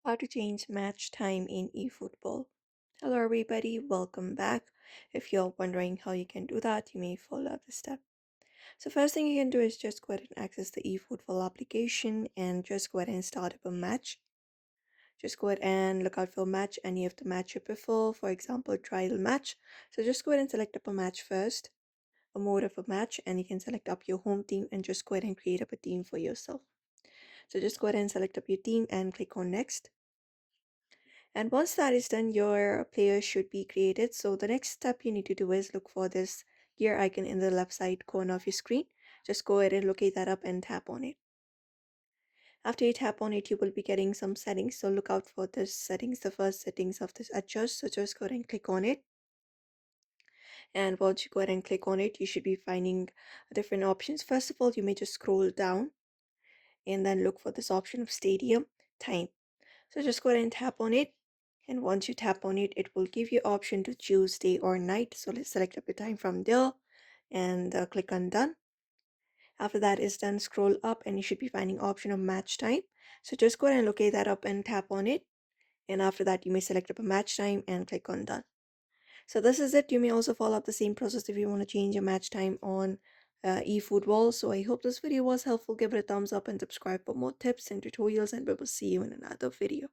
How to change match time in eFootball. Hello everybody, welcome back. If you're wondering how you can do that, you may follow the step. So first thing you can do is just go ahead and access the eFootball application and just go ahead and start up a match. Just go ahead and look out for a match and you have the match you prefer, for example, trial match. So just go ahead and select up a match first, a mode of a match, and you can select up your home team and just go ahead and create up a team for yourself. So just go ahead and select up your team and click on next. And once that is done, your player should be created. So the next step you need to do is look for this gear icon in the left side corner of your screen. Just go ahead and locate that up and tap on it. After you tap on it, you will be getting some settings. So look out for this settings, the first settings of this adjust. So just go ahead and click on it. And once you go ahead and click on it, you should be finding different options. First of all, you may just scroll down and then look for this option of stadium time. So just go ahead and tap on it. And once you tap on it, it will give you option to choose day or night. So let's select up your time from there and click on done. After that is done, scroll up and you should be finding option of match time. So just go ahead and locate that up and tap on it. And after that, you may select up a match time and click on done. So this is it. You may also follow up the same process if you want to change your match time on eFootball. So I hope this video was helpful. Give it a thumbs up and subscribe for more tips and tutorials, and we will see you in another video.